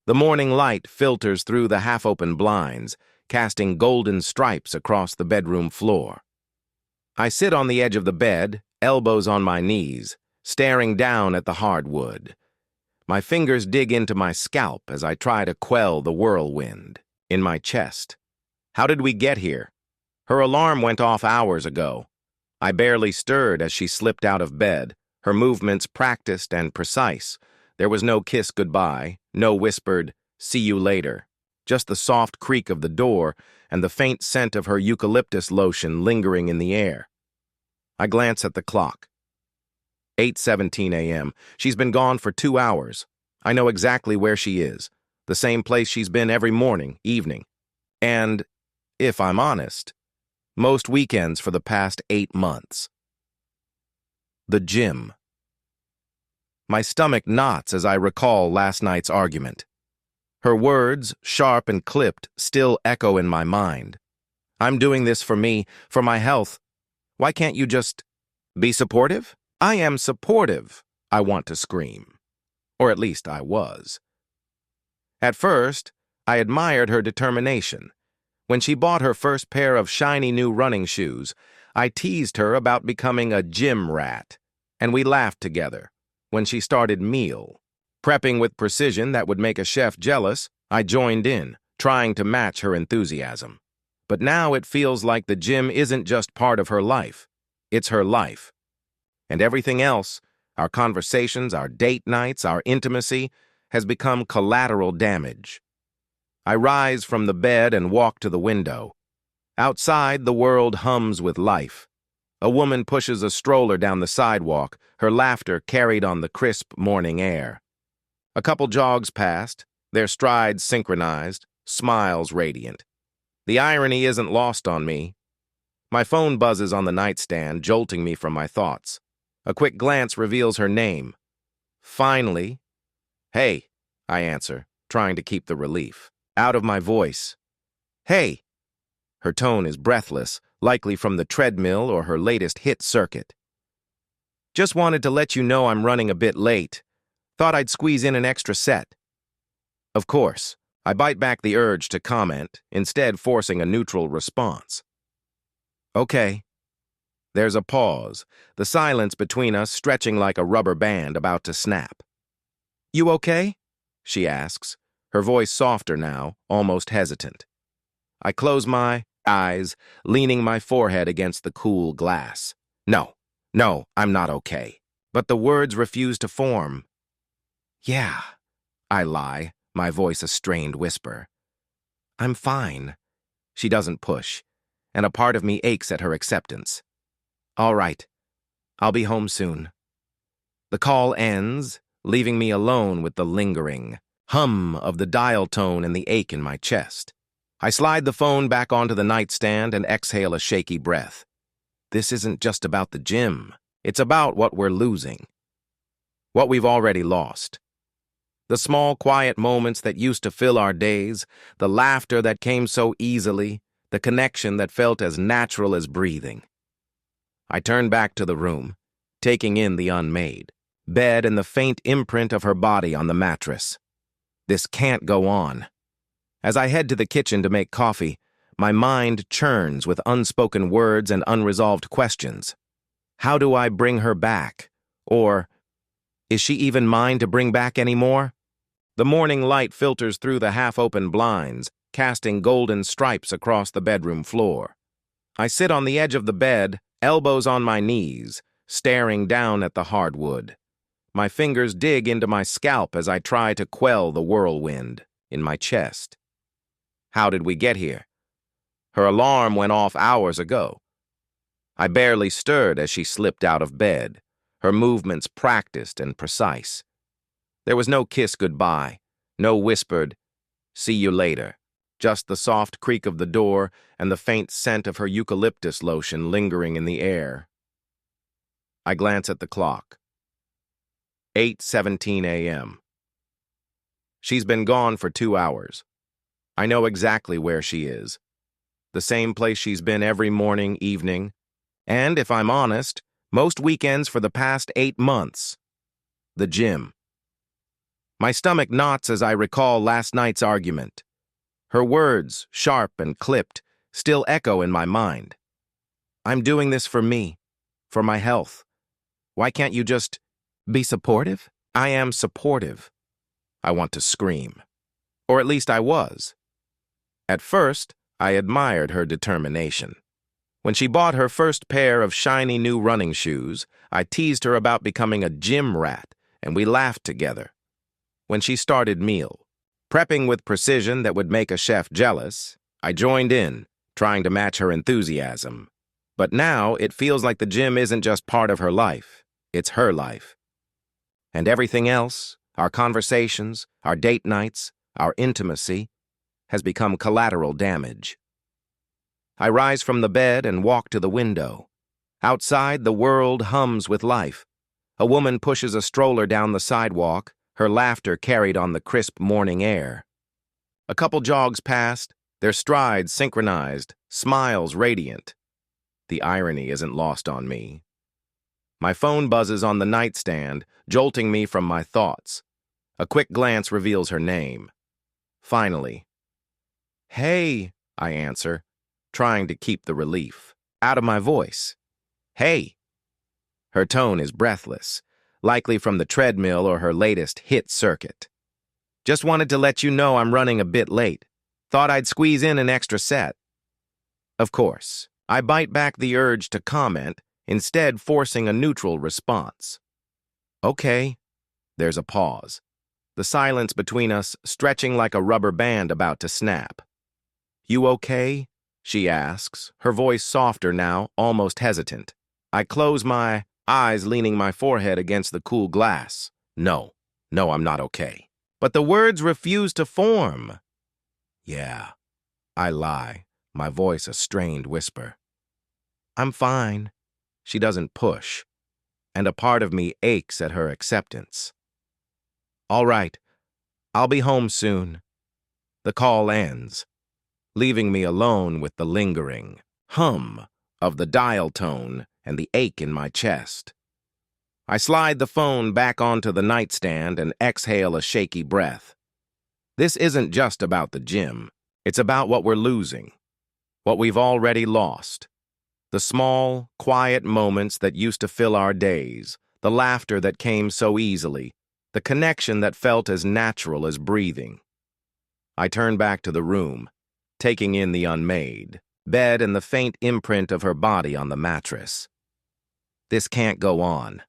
The morning light filters through the half-open blinds, casting golden stripes across the bedroom floor. I sit on the edge of the bed, elbows on my knees, staring down at the hardwood. My fingers dig into my scalp as I try to quell the whirlwind in my chest. How did we get here? Her alarm went off hours ago. I barely stirred as she slipped out of bed, her movements practiced and precise. There was no kiss goodbye, no whispered, "See you later," just the soft creak of the door and the faint scent of her eucalyptus lotion lingering in the air. I glance at the clock. 8:17 a.m. She's been gone for 2 hours. I know exactly where she is, the same place she's been every morning, evening. And, if I'm honest, most weekends for the past 8 months. The gym. My stomach knots as I recall last night's argument. Her words, sharp and clipped, still echo in my mind. I'm doing this for me, for my health. Why can't you just be supportive? I am supportive, I want to scream. Or at least I was. At first, I admired her determination. When she bought her first pair of shiny new running shoes, I teased her about becoming a gym rat, and we laughed together. When she started meal, prepping with precision that would make a chef jealous, I joined in, trying to match her enthusiasm. But now it feels like the gym isn't just part of her life. It's her life. And everything else, our conversations, our date nights, our intimacy, has become collateral damage. I rise from the bed and walk to the window. Outside, the world hums with life. A woman pushes a stroller down the sidewalk, her laughter carried on the crisp morning air. A couple jogs past, their strides synchronized, smiles radiant. The irony isn't lost on me. My phone buzzes on the nightstand, jolting me from my thoughts. A quick glance reveals her name. Finally, "Hey," I answer, trying to keep the relief out of my voice. "Hey." Her tone is breathless, likely from the treadmill or her latest hit circuit. "Just wanted to let you know I'm running a bit late. Thought I'd squeeze in an extra set." Of course, I bite back the urge to comment, instead forcing a neutral response. "Okay." There's a pause, the silence between us stretching like a rubber band about to snap. "You okay?" she asks, her voice softer now, almost hesitant. I close my eyes, leaning my forehead against the cool glass. No, I'm not okay. But the words refuse to form. "Yeah," I lie, my voice a strained whisper. "I'm fine." She doesn't push, and a part of me aches at her acceptance. "All right, I'll be home soon." The call ends, leaving me alone with the lingering hum of the dial tone and the ache in my chest. I slide the phone back onto the nightstand and exhale a shaky breath. This isn't just about the gym. It's about what we're losing. What we've already lost. The small, quiet moments that used to fill our days, the laughter that came so easily, the connection that felt as natural as breathing. I turn back to the room, taking in the unmade bed and the faint imprint of her body on the mattress. This can't go on. As I head to the kitchen to make coffee, my mind churns with unspoken words and unresolved questions. How do I bring her back? Or, is she even mine to bring back anymore? The morning light filters through the half-open blinds, casting golden stripes across the bedroom floor. I sit on the edge of the bed, elbows on my knees, staring down at the hardwood. My fingers dig into my scalp as I try to quell the whirlwind in my chest. How did we get here? Her alarm went off hours ago. I barely stirred as she slipped out of bed, her movements practiced and precise. There was no kiss goodbye, no whispered, "See you later," just the soft creak of the door and the faint scent of her eucalyptus lotion lingering in the air. I glance at the clock. 8:17 a.m. She's been gone for 2 hours. I know exactly where she is. The same place she's been every morning, evening, and, if I'm honest, most weekends for the past 8 months. The gym. My stomach knots as I recall last night's argument. Her words, sharp and clipped, still echo in my mind. I'm doing this for me, for my health. Why can't you just be supportive? I am supportive. I want to scream. Or at least I was. At first, I admired her determination. When she bought her first pair of shiny new running shoes, I teased her about becoming a gym rat, and we laughed together. When she started meal, prepping with precision that would make a chef jealous, I joined in, trying to match her enthusiasm. But now it feels like the gym isn't just part of her life, it's her life. And everything else, our conversations, our date nights, our intimacy, has become collateral damage. I rise from the bed and walk to the window. Outside, the world hums with life. A woman pushes a stroller down the sidewalk, her laughter carried on the crisp morning air. A couple jogs past, their strides synchronized, smiles radiant. The irony isn't lost on me. My phone buzzes on the nightstand, jolting me from my thoughts. A quick glance reveals her name. Finally. "Hey," I answer, trying to keep the relief out of my voice. "Hey." Her tone is breathless, likely from the treadmill or her latest hit circuit. "Just wanted to let you know I'm running a bit late. Thought I'd squeeze in an extra set." Of course, I bite back the urge to comment, instead forcing a neutral response. "Okay." There's a pause, the silence between us stretching like a rubber band about to snap. "You okay?" she asks, her voice softer now, almost hesitant. I close my eyes, leaning my forehead against the cool glass. No, I'm not okay. But the words refuse to form. "Yeah," I lie, my voice a strained whisper. "I'm fine." She doesn't push, and a part of me aches at her acceptance. "All right, I'll be home soon." The call ends, leaving me alone with the lingering hum of the dial tone and the ache in my chest. I slide the phone back onto the nightstand and exhale a shaky breath. This isn't just about the gym. It's about what we're losing, what we've already lost. The small, quiet moments that used to fill our days, the laughter that came so easily, the connection that felt as natural as breathing. I turn back to the room, taking in the unmade bed and the faint imprint of her body on the mattress. This can't go on.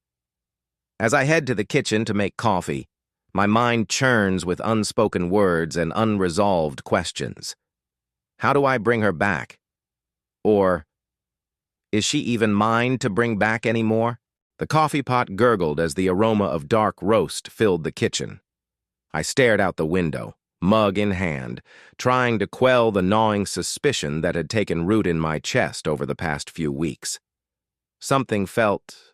As I head to the kitchen to make coffee, my mind churns with unspoken words and unresolved questions. How do I bring her back? Or, is she even mine to bring back anymore? The coffee pot gurgled as the aroma of dark roast filled the kitchen. I stared out the window, mug in hand, trying to quell the gnawing suspicion that had taken root in my chest over the past few weeks. Something felt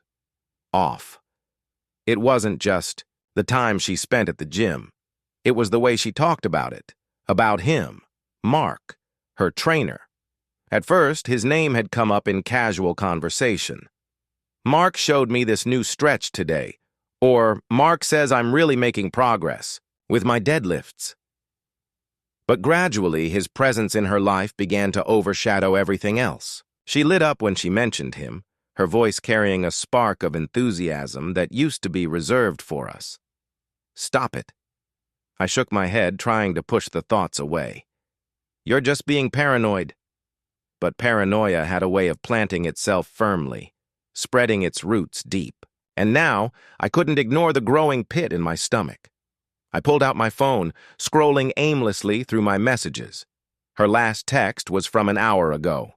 off. It wasn't just the time she spent at the gym. It was the way she talked about it, about him, Mark, her trainer. At first, his name had come up in casual conversation. "Mark showed me this new stretch today," or "Mark says I'm really making progress with my deadlifts." But gradually, his presence in her life began to overshadow everything else. She lit up when she mentioned him, her voice carrying a spark of enthusiasm that used to be reserved for us. "Stop it." I shook my head, trying to push the thoughts away. "You're just being paranoid." But paranoia had a way of planting itself firmly, spreading its roots deep. And now, I couldn't ignore the growing pit in my stomach. I pulled out my phone, scrolling aimlessly through my messages. Her last text was from an hour ago.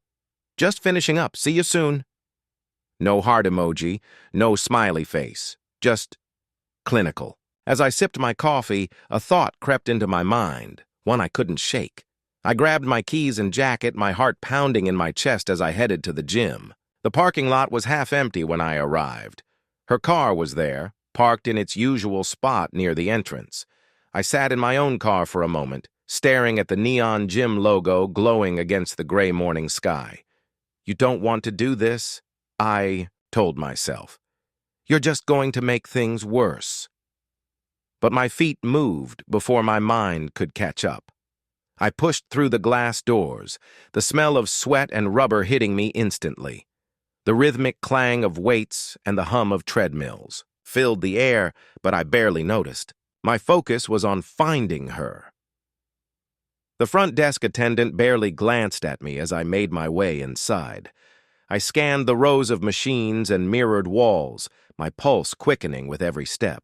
"Just finishing up, see you soon." No heart emoji, no smiley face, just clinical. As I sipped my coffee, a thought crept into my mind, one I couldn't shake. I grabbed my keys and jacket, my heart pounding in my chest as I headed to the gym. The parking lot was half empty when I arrived. Her car was there, parked in its usual spot near the entrance. I sat in my own car for a moment, staring at the neon gym logo glowing against the gray morning sky. "You don't want to do this," I told myself. "You're just going to make things worse." But my feet moved before my mind could catch up. I pushed through the glass doors, the smell of sweat and rubber hitting me instantly. The rhythmic clang of weights and the hum of treadmills filled the air, but I barely noticed. My focus was on finding her. The front desk attendant barely glanced at me as I made my way inside. I scanned the rows of machines and mirrored walls, my pulse quickening with every step.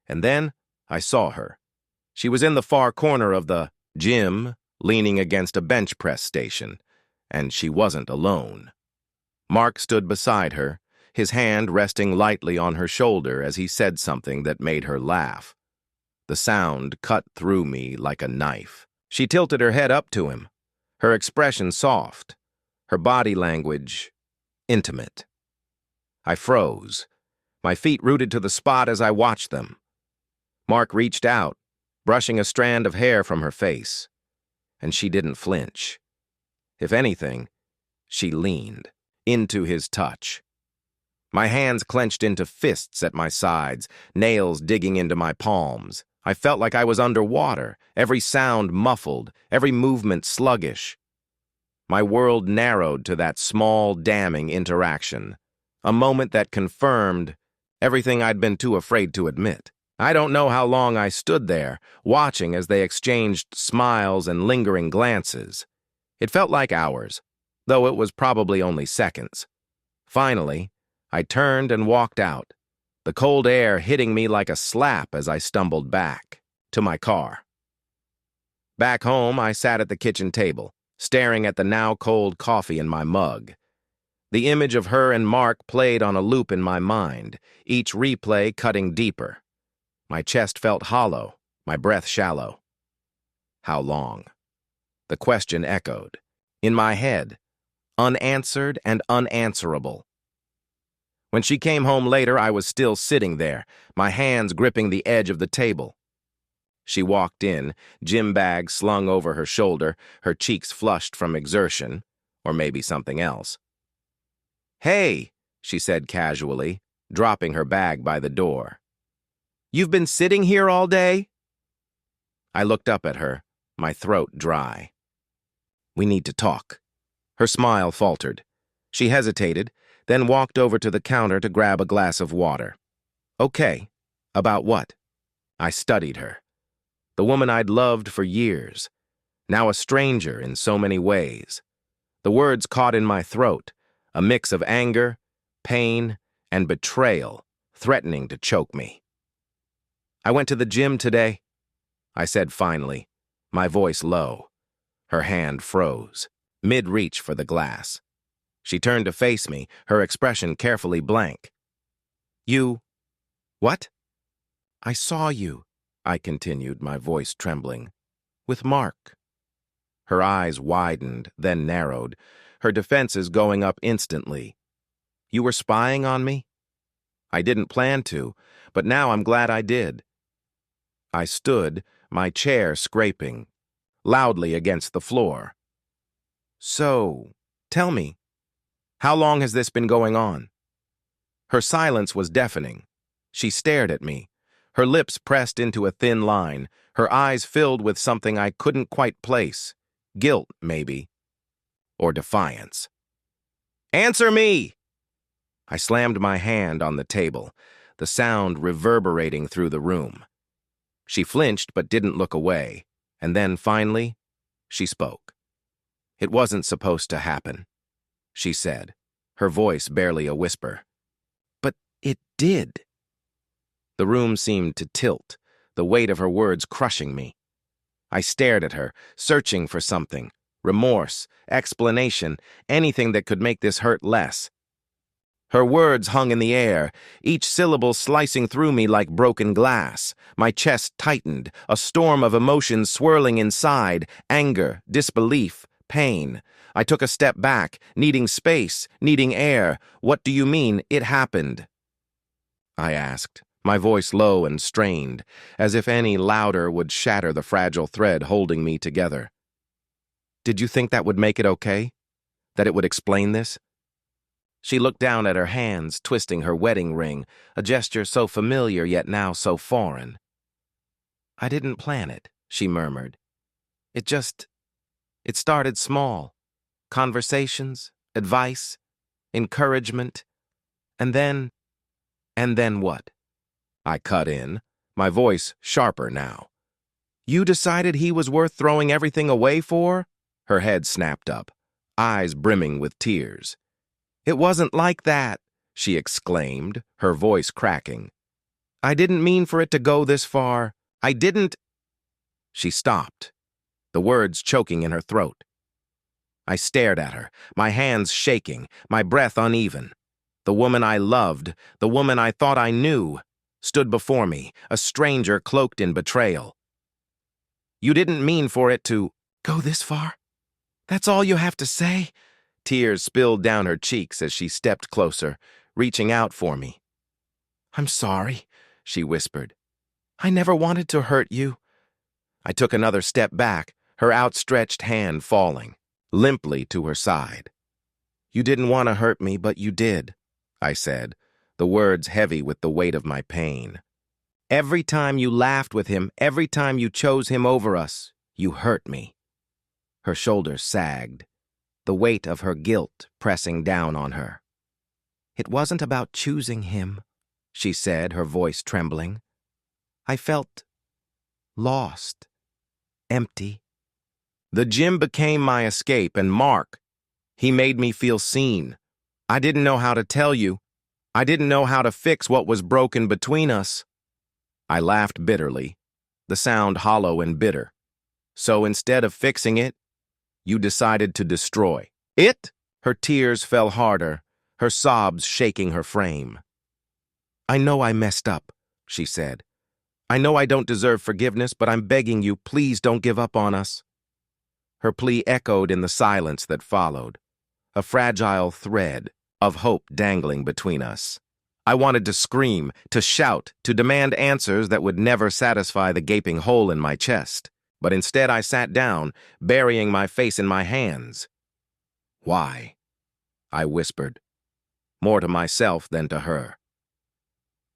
And then I saw her. She was in the far corner of the gym, leaning against a bench press station, and she wasn't alone. Mark stood beside her, his hand resting lightly on her shoulder as he said something that made her laugh. The sound cut through me like a knife. She tilted her head up to him, her expression soft, her body language intimate. I froze, my feet rooted to the spot as I watched them. Mark reached out, brushing a strand of hair from her face, and she didn't flinch. If anything, she leaned into his touch. My hands clenched into fists at my sides, nails digging into my palms. I felt like I was underwater, every sound muffled, every movement sluggish. My world narrowed to that small, damning interaction, a moment that confirmed everything I'd been too afraid to admit. I don't know how long I stood there, watching as they exchanged smiles and lingering glances. It felt like hours, though it was probably only seconds. Finally, I turned and walked out, the cold air hitting me like a slap as I stumbled back to my car. Back home, I sat at the kitchen table, staring at the now cold coffee in my mug. The image of her and Mark played on a loop in my mind, each replay cutting deeper. My chest felt hollow, my breath shallow. How long? The question echoed. In my head, unanswered and unanswerable. When she came home later, I was still sitting there, my hands gripping the edge of the table. She walked in, gym bag slung over her shoulder, her cheeks flushed from exertion, or maybe something else. "Hey," she said casually, dropping her bag by the door. "You've been sitting here all day?" I looked up at her, my throat dry. "We need to talk." Her smile faltered. She hesitated, then walked over to the counter to grab a glass of water. "Okay, about what?" I studied her. The woman I'd loved for years, now a stranger in so many ways. The words caught in my throat, a mix of anger, pain, and betrayal, threatening to choke me. "I went to the gym today," I said finally, my voice low. Her hand froze, mid-reach for the glass. She turned to face me, her expression carefully blank. "You... what?" "I saw you," I continued, my voice trembling, "with Mark." Her eyes widened, then narrowed, her defenses going up instantly. "You were spying on me?" "I didn't plan to, but now I'm glad I did." I stood, my chair scraping, loudly against the floor. "So, tell me, how long has this been going on?" Her silence was deafening. She stared at me, her lips pressed into a thin line, her eyes filled with something I couldn't quite place. Guilt, maybe, or defiance. "Answer me!" I slammed my hand on the table, the sound reverberating through the room. She flinched but didn't look away, and then, finally, she spoke. "It wasn't supposed to happen," she said, her voice barely a whisper. "But it did." The room seemed to tilt, the weight of her words crushing me. I stared at her, searching for something, remorse, explanation, anything that could make this hurt less. Her words hung in the air, each syllable slicing through me like broken glass. My chest tightened, a storm of emotions swirling inside, anger, disbelief, pain. I took a step back, needing space, needing air. "What do you mean, it happened?" I asked, my voice low and strained, as if any louder would shatter the fragile thread holding me together. "Did you think that would make it okay? That it would explain this?" She looked down at her hands, twisting her wedding ring, a gesture so familiar yet now so foreign. I didn't plan it, she murmured. It started small. Conversations, advice, encouragement, and then what? I cut in, my voice sharper now. You decided he was worth throwing everything away for? Her head snapped up, eyes brimming with tears. It wasn't like that, she exclaimed, her voice cracking. I didn't mean for it to go this far. I didn't. She stopped, the words choking in her throat. I stared at her, my hands shaking, my breath uneven. The woman I loved, the woman I thought I knew, stood before me, a stranger cloaked in betrayal. You didn't mean for it to go this far? That's all you have to say? Tears spilled down her cheeks as she stepped closer, reaching out for me. I'm sorry, she whispered. I never wanted to hurt you. I took another step back, her outstretched hand falling, limply to her side. You didn't want to hurt me, but you did, I said, the words heavy with the weight of my pain. Every time you laughed with him, every time you chose him over us, you hurt me. Her shoulders sagged, the weight of her guilt pressing down on her. It wasn't about choosing him, she said, her voice trembling. I felt lost, empty. The gym became my escape, and Mark, he made me feel seen. I didn't know how to tell you. I didn't know how to fix what was broken between us. I laughed bitterly, the sound hollow and bitter. So instead of fixing it, you decided to destroy it? Her tears fell harder, her sobs shaking her frame. I know I messed up, she said. I know I don't deserve forgiveness, but I'm begging you, please don't give up on us. Her plea echoed in the silence that followed, a fragile thread of hope dangling between us. I wanted to scream, to shout, to demand answers that would never satisfy the gaping hole in my chest. But instead I sat down, burying my face in my hands. Why? I whispered, more to myself than to her.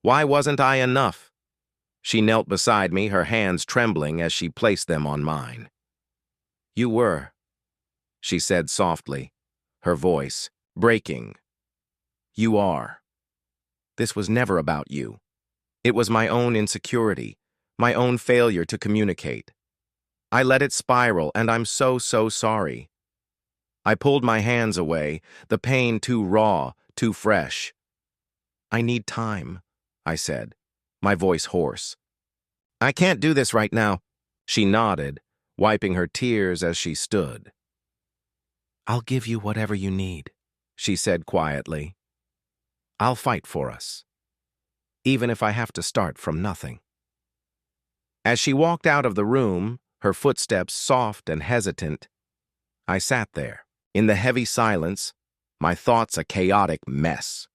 Why wasn't I enough? She knelt beside me, her hands trembling as she placed them on mine. You were, she said softly, her voice breaking. You are. This was never about you. It was my own insecurity, my own failure to communicate. I let it spiral, and I'm so sorry. I pulled my hands away, the pain too raw, too fresh. I need time, I said, my voice hoarse. I can't do this right now. She nodded, wiping her tears as she stood. I'll give you whatever you need, she said quietly. I'll fight for us, even if I have to start from nothing. As she walked out of the room, her footsteps soft and hesitant, I sat there, in the heavy silence, my thoughts a chaotic mess.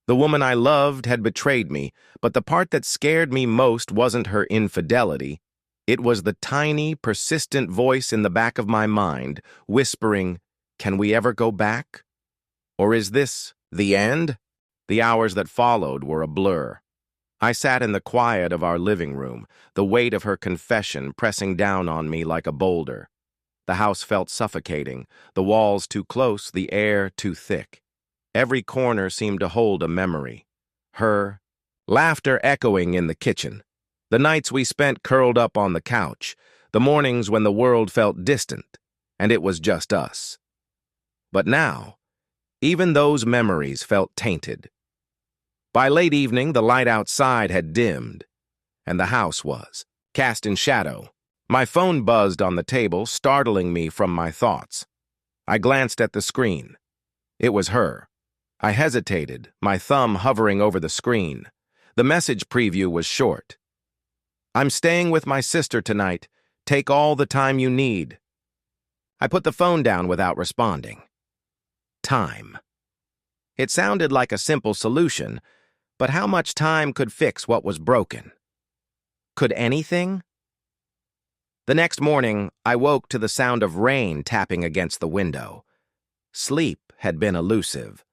The woman I loved had betrayed me, but the part that scared me most wasn't her infidelity. It was the tiny, persistent voice in the back of my mind, whispering, can we ever go back? Or is this the end? The hours that followed were a blur. I sat in the quiet of our living room, the weight of her confession pressing down on me like a boulder. The house felt suffocating, the walls too close, the air too thick. Every corner seemed to hold a memory. Her laughter echoing in the kitchen. The nights we spent curled up on the couch, the mornings when the world felt distant, and it was just us. But now, even those memories felt tainted. By late evening, the light outside had dimmed, and the house was cast in shadow. My phone buzzed on the table, startling me from my thoughts. I glanced at the screen. It was her. I hesitated, my thumb hovering over the screen. The message preview was short. I'm staying with my sister tonight. Take all the time you need. I put the phone down without responding. Time. It sounded like a simple solution, but how much time could fix what was broken? Could anything? The next morning, I woke to the sound of rain tapping against the window. Sleep had been elusive.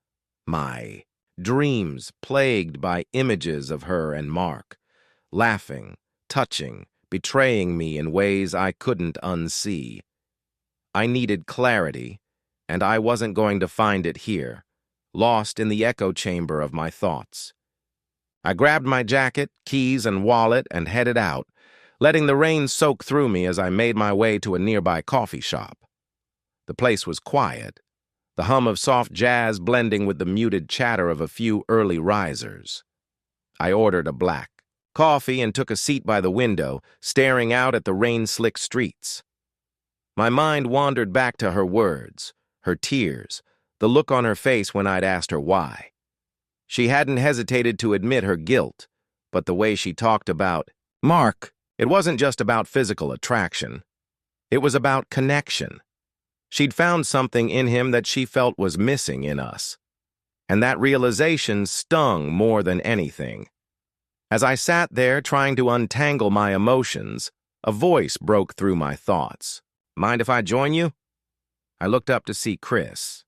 My dreams plagued by images of her and Mark, laughing, touching, betraying me in ways I couldn't unsee. I needed clarity, and I wasn't going to find it here, lost in the echo chamber of my thoughts. I grabbed my jacket, keys, and wallet and headed out, letting the rain soak through me as I made my way to a nearby coffee shop. The place was quiet, the hum of soft jazz blending with the muted chatter of a few early risers. I ordered a black coffee and took a seat by the window, staring out at the rain-slick streets. My mind wandered back to her words, her tears, the look on her face when I'd asked her why. She hadn't hesitated to admit her guilt, but the way she talked about Mark, it wasn't just about physical attraction. It was about connection. She'd found something in him that she felt was missing in us. And that realization stung more than anything. As I sat there trying to untangle my emotions, a voice broke through my thoughts. "Mind if I join you?" I looked up to see Chris,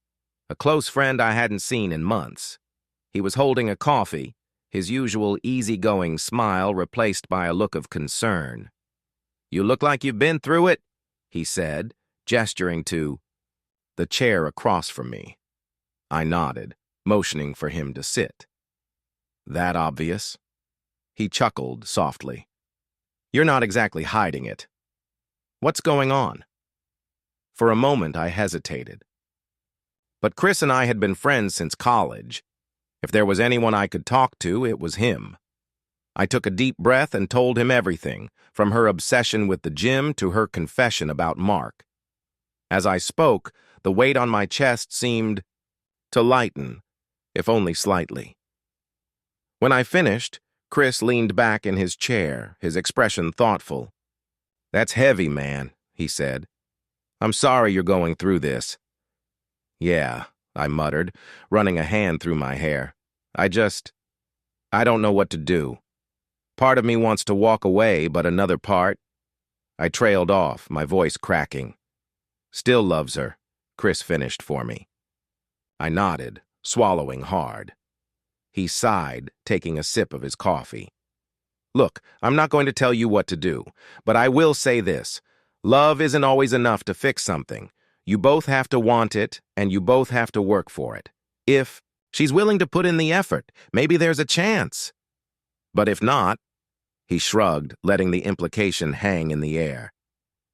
a close friend I hadn't seen in months. He was holding a coffee, his usual easygoing smile replaced by a look of concern. "You look like you've been through it," he said, gesturing to the chair across from me. I nodded, motioning for him to sit. "That obvious?" He chuckled softly. "You're not exactly hiding it. What's going on?" For a moment, I hesitated. But Chris and I had been friends since college. If there was anyone I could talk to, it was him. I took a deep breath and told him everything, from her obsession with the gym to her confession about Mark. As I spoke, the weight on my chest seemed to lighten, if only slightly. When I finished, Chris leaned back in his chair, his expression thoughtful. "That's heavy, man," he said. "I'm sorry you're going through this." "Yeah," I muttered, running a hand through my hair. I don't know what to do. Part of me wants to walk away, but another part..." I trailed off, my voice cracking. "Still loves her," Chris finished for me. I nodded, swallowing hard. He sighed, taking a sip of his coffee. "Look, I'm not going to tell you what to do, but I will say this. Love isn't always enough to fix something. You both have to want it, and you both have to work for it. If she's willing to put in the effort, maybe there's a chance. But if not..." He shrugged, letting the implication hang in the air.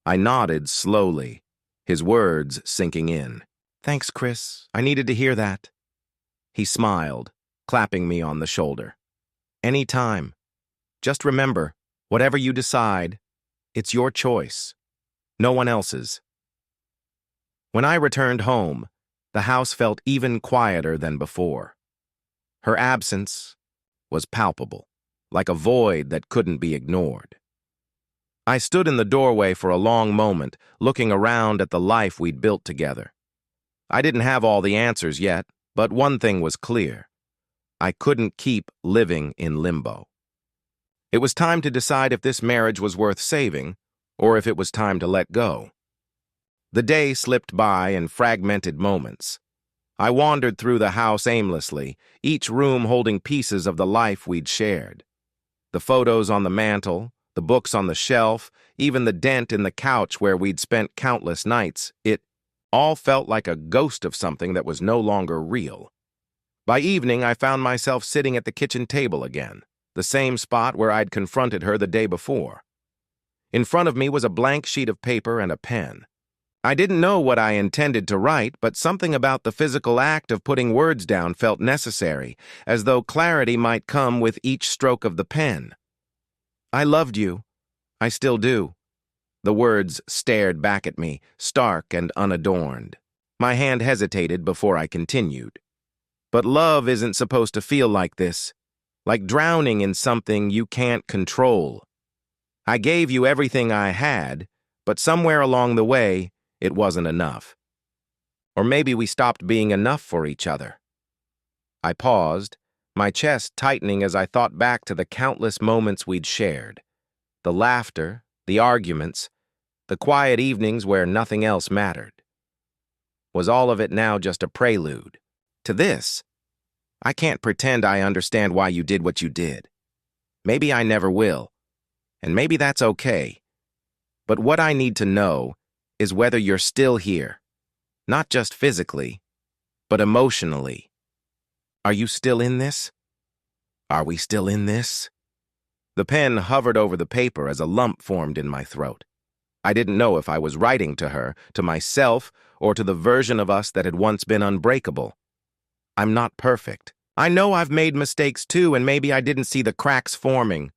I nodded slowly, his words sinking in. "Thanks, Chris. I needed to hear that." He smiled, clapping me on the shoulder. "Any time. Just remember, whatever you decide, it's your choice, no one else's." When I returned home, the house felt even quieter than before. Her absence was palpable, like a void that couldn't be ignored. I stood in the doorway for a long moment, looking around at the life we'd built together. I didn't have all the answers yet, but one thing was clear. I couldn't keep living in limbo. It was time to decide if this marriage was worth saving, or if it was time to let go. The day slipped by in fragmented moments. I wandered through the house aimlessly, each room holding pieces of the life we'd shared. The photos on the mantel, the books on the shelf, even the dent in the couch where we'd spent countless nights, it all felt like a ghost of something that was no longer real. By evening, I found myself sitting at the kitchen table again, the same spot where I'd confronted her the day before. In front of me was a blank sheet of paper and a pen. I didn't know what I intended to write, but something about the physical act of putting words down felt necessary, as though clarity might come with each stroke of the pen. "I loved you. I still do." The words stared back at me, stark and unadorned. My hand hesitated before I continued. "But love isn't supposed to feel like this, like drowning in something you can't control. I gave you everything I had, but somewhere along the way, it wasn't enough. Or maybe we stopped being enough for each other." I paused, my chest tightening as I thought back to the countless moments we'd shared. The laughter, the arguments, the quiet evenings where nothing else mattered. Was all of it now just a prelude to this? I can't pretend I understand why you did what you did. Maybe I never will. and maybe that's okay. But what I need to know is whether you're still here, not just physically, but emotionally. Are you still in this? Are we still in this? The pen hovered over the paper as a lump formed in my throat. I didn't know if I was writing to her, to myself, or to the version of us that had once been unbreakable. I'm not perfect. I know I've made mistakes too, and maybe I didn't see the cracks forming.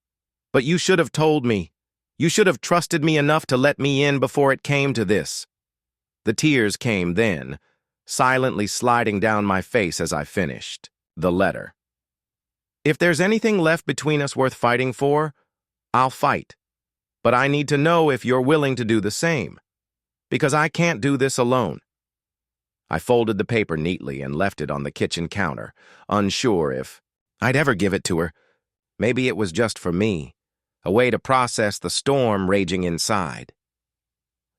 But you should have told me. You should have trusted me enough to let me in before it came to this. The tears came then, silently sliding down my face as I finished the letter. If there's anything left between us worth fighting for, I'll fight. But I need to know if you're willing to do the same, because I can't do this alone. I folded the paper neatly and left it on the kitchen counter, unsure if I'd ever give it to her. Maybe it was just for me, a way to process the storm raging inside.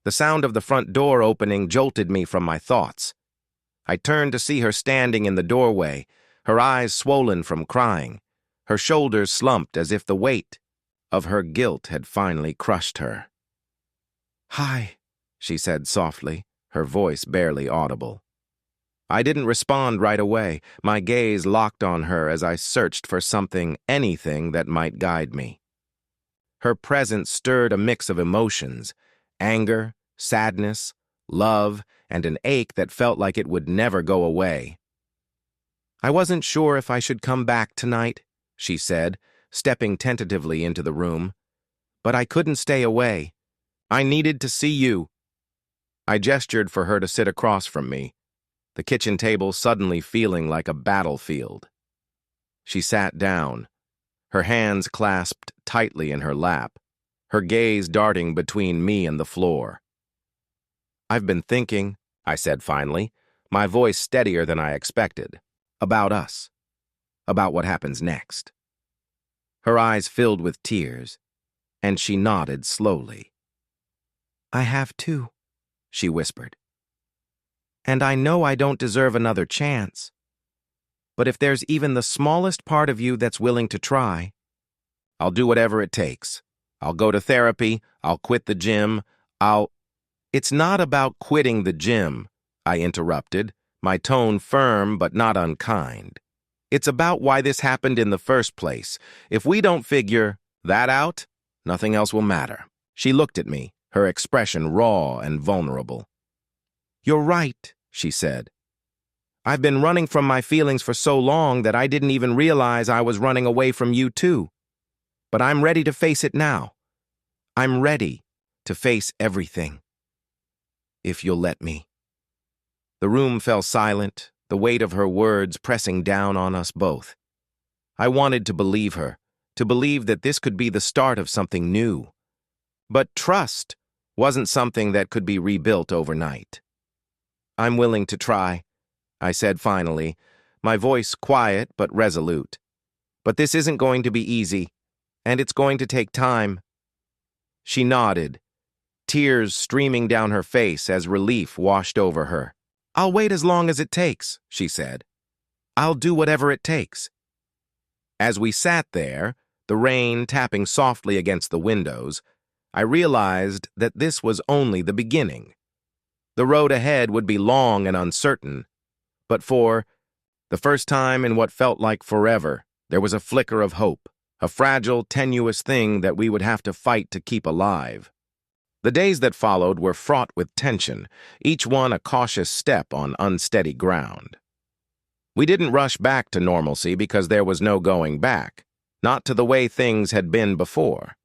The sound of the front door opening jolted me from my thoughts. I turned to see her standing in the doorway, her eyes swollen from crying, her shoulders slumped as if the weight of her guilt had finally crushed her. "Hi," she said softly, her voice barely audible. I didn't respond right away, my gaze locked on her as I searched for something, anything that might guide me. Her presence stirred a mix of emotions, anger, sadness, love, and an ache that felt like it would never go away. "I wasn't sure if I should come back tonight," she said, stepping tentatively into the room. "But I couldn't stay away. I needed to see you." I gestured for her to sit across from me, the kitchen table suddenly feeling like a battlefield. She sat down, her hands clasped tightly in her lap, her gaze darting between me and the floor. "I've been thinking," I said finally, my voice steadier than I expected, "about us, about what happens next." Her eyes filled with tears, and she nodded slowly. "I have too," she whispered. "And I know I don't deserve another chance. But if there's even the smallest part of you that's willing to try, I'll do whatever it takes. I'll go to therapy, I'll quit the gym, It's not about quitting the gym," I interrupted, my tone firm but not unkind. "It's about why this happened in the first place. If we don't figure that out, nothing else will matter." She looked at me, her expression raw and vulnerable. "You're right," she said. "I've been running from my feelings for so long that I didn't even realize I was running away from you too. But I'm ready to face it now. I'm ready to face everything. If you'll let me." The room fell silent, the weight of her words pressing down on us both. I wanted to believe her, to believe that this could be the start of something new. But trust wasn't something that could be rebuilt overnight. "I'm willing to try," I said finally, my voice quiet but resolute. "But this isn't going to be easy, and it's going to take time." She nodded, tears streaming down her face as relief washed over her. "I'll wait as long as it takes," she said. "I'll do whatever it takes." As we sat there, the rain tapping softly against the windows, I realized that this was only the beginning. The road ahead would be long and uncertain, but for the first time in what felt like forever, there was a flicker of hope, a fragile, tenuous thing that we would have to fight to keep alive. The days that followed were fraught with tension, each one a cautious step on unsteady ground. We didn't rush back to normalcy because there was no going back, not to the way things had been before.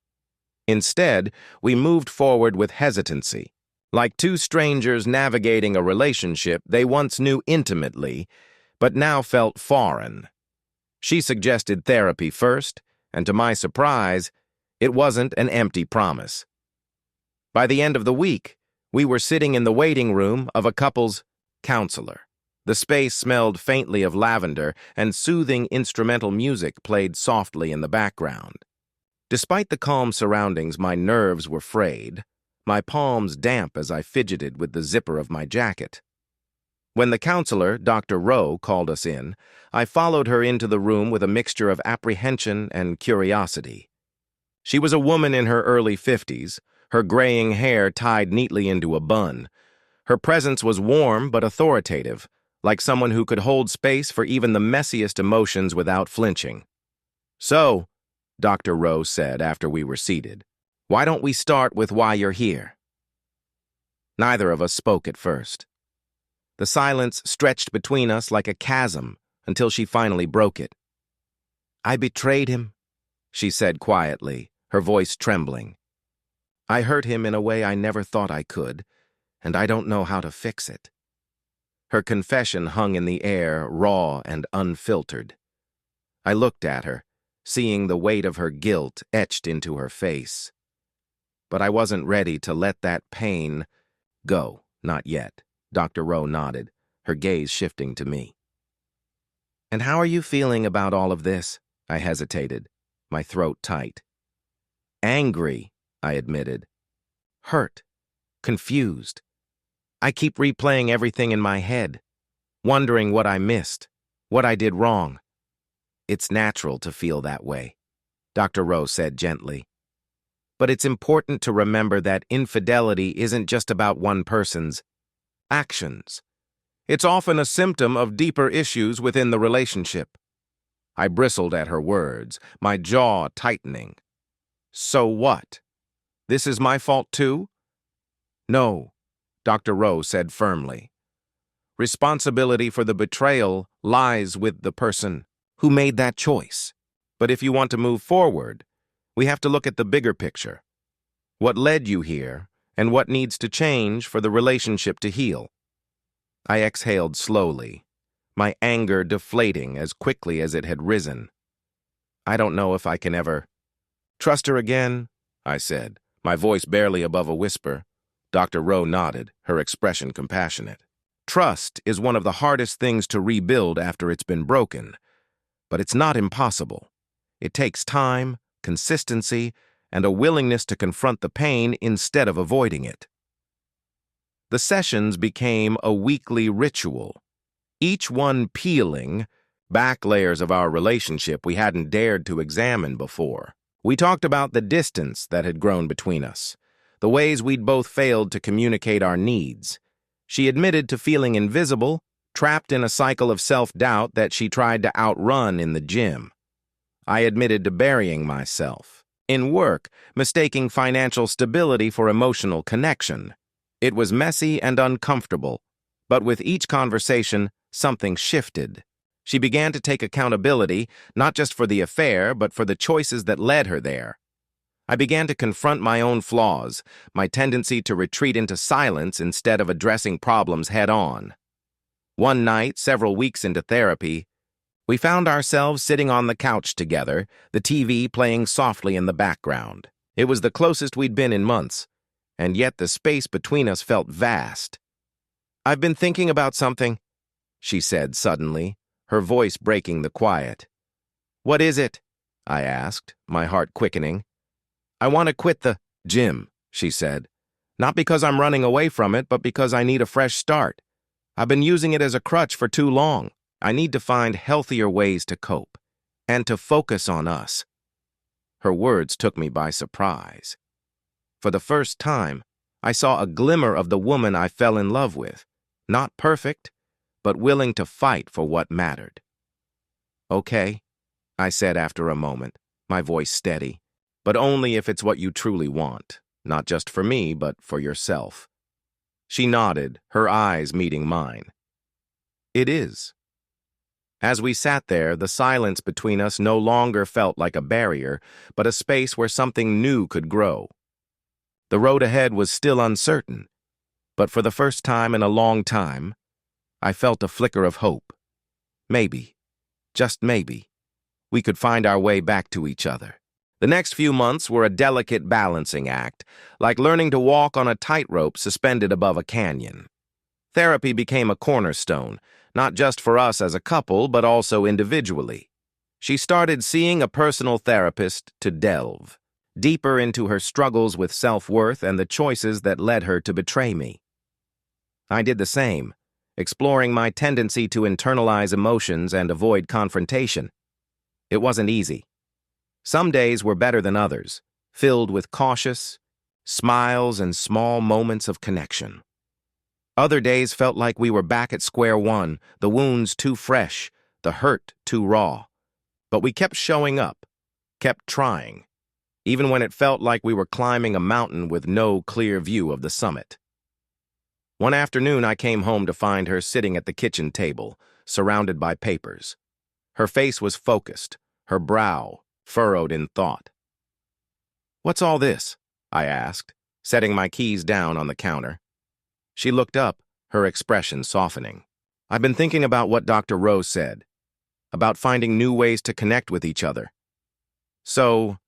Instead, we moved forward with hesitancy, like two strangers navigating a relationship they once knew intimately, but now felt foreign. She suggested therapy first, and to my surprise, it wasn't an empty promise. By the end of the week, we were sitting in the waiting room of a couple's counselor. The space smelled faintly of lavender, and soothing instrumental music played softly in the background. Despite the calm surroundings, my nerves were frayed, my palms damp as I fidgeted with the zipper of my jacket. When the counselor, Dr. Rowe, called us in, I followed her into the room with a mixture of apprehension and curiosity. She was a woman in her early 50s, her graying hair tied neatly into a bun. Her presence was warm but authoritative, like someone who could hold space for even the messiest emotions without flinching. "So," Dr. Rowe said after we were seated, "why don't we start with why you're here?" Neither of us spoke at first. The silence stretched between us like a chasm until she finally broke it. "I betrayed him," she said quietly, her voice trembling. "I hurt him in a way I never thought I could, and I don't know how to fix it." Her confession hung in the air, raw and unfiltered. I looked at her, seeing the weight of her guilt etched into her face. But I wasn't ready to let that pain go, not yet. Dr. Rowe nodded, her gaze shifting to me. "And how are you feeling about all of this?" I hesitated, my throat tight. "Angry," I admitted. "Hurt. Confused. I keep replaying everything in my head, wondering what I missed, what I did wrong." "It's natural to feel that way," Dr. Rowe said gently. "But it's important to remember that infidelity isn't just about one person's actions. It's often a symptom of deeper issues within the relationship." I bristled at her words, my jaw tightening. "So what? This is my fault too?" "No," Dr. Rowe said firmly. "Responsibility for the betrayal lies with the person who made that choice. But if you want to move forward, we have to look at the bigger picture. What led you here, and what needs to change for the relationship to heal." I exhaled slowly, my anger deflating as quickly as it had risen. "I don't know if I can ever trust her again," I said, my voice barely above a whisper. Dr. Rowe nodded, her expression compassionate. "Trust is one of the hardest things to rebuild after it's been broken. But it's not impossible. It takes time, consistency, and a willingness to confront the pain instead of avoiding it." The sessions became a weekly ritual, each one peeling back layers of our relationship we hadn't dared to examine before. We talked about the distance that had grown between us, the ways we'd both failed to communicate our needs. She admitted to feeling invisible, trapped in a cycle of self-doubt that she tried to outrun in the gym. I admitted to burying myself. In work, mistaking financial stability for emotional connection. It was messy and uncomfortable, but with each conversation, something shifted. She began to take accountability, not just for the affair, but for the choices that led her there. I began to confront my own flaws, my tendency to retreat into silence instead of addressing problems head-on. One night, several weeks into therapy, we found ourselves sitting on the couch together, the TV playing softly in the background. It was the closest we'd been in months, and yet the space between us felt vast. "I've been thinking about something," she said suddenly, her voice breaking the quiet. "What is it?" I asked, my heart quickening. "I want to quit the gym," she said. "Not because I'm running away from it, but because I need a fresh start. I've been using it as a crutch for too long. I need to find healthier ways to cope, and to focus on us." Her words took me by surprise. For the first time, I saw a glimmer of the woman I fell in love with, not perfect, but willing to fight for what mattered. "Okay," I said after a moment, my voice steady, "but only if it's what you truly want, not just for me, but for yourself." She nodded, her eyes meeting mine. "It is." As we sat there, the silence between us no longer felt like a barrier, but a space where something new could grow. The road ahead was still uncertain, but for the first time in a long time, I felt a flicker of hope. Maybe, just maybe, we could find our way back to each other. The next few months were a delicate balancing act, like learning to walk on a tightrope suspended above a canyon. Therapy became a cornerstone, not just for us as a couple, but also individually. She started seeing a personal therapist to delve deeper into her struggles with self-worth and the choices that led her to betray me. I did the same, exploring my tendency to internalize emotions and avoid confrontation. It wasn't easy. Some days were better than others, filled with cautious smiles and small moments of connection. Other days felt like we were back at square one, the wounds too fresh, the hurt too raw. But we kept showing up, kept trying, even when it felt like we were climbing a mountain with no clear view of the summit. One afternoon, I came home to find her sitting at the kitchen table, surrounded by papers. Her face was focused, her brow furrowed in thought. "What's all this?" I asked, setting my keys down on the counter. She looked up, her expression softening. "I've been thinking about what Dr. Rose said, about finding new ways to connect with each other. So,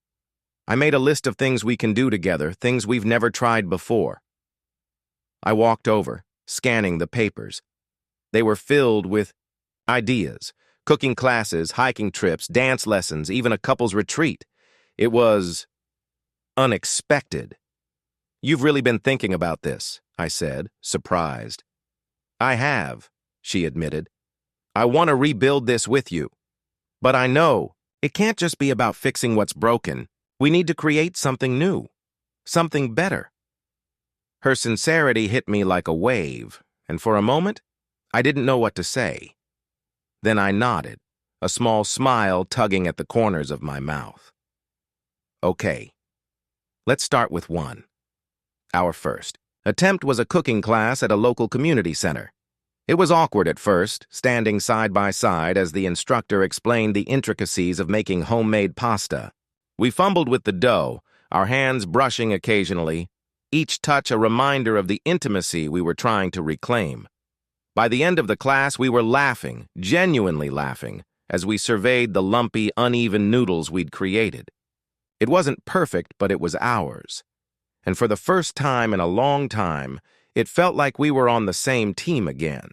I made a list of things we can do together, things we've never tried before." I walked over, scanning the papers. They were filled with ideas, cooking classes, hiking trips, dance lessons, even a couple's retreat. It was unexpected. "You've really been thinking about this," I said, surprised. "I have," she admitted. "I want to rebuild this with you. But I know it can't just be about fixing what's broken. We need to create something new, something better." Her sincerity hit me like a wave, and for a moment, I didn't know what to say. Then I nodded, a small smile tugging at the corners of my mouth. "Okay, let's start with one." Our first attempt was a cooking class at a local community center. It was awkward at first, standing side by side as the instructor explained the intricacies of making homemade pasta. We fumbled with the dough, our hands brushing occasionally, each touch a reminder of the intimacy we were trying to reclaim. By the end of the class, we were laughing, genuinely laughing, as we surveyed the lumpy, uneven noodles we'd created. It wasn't perfect, but it was ours. And for the first time in a long time, it felt like we were on the same team again.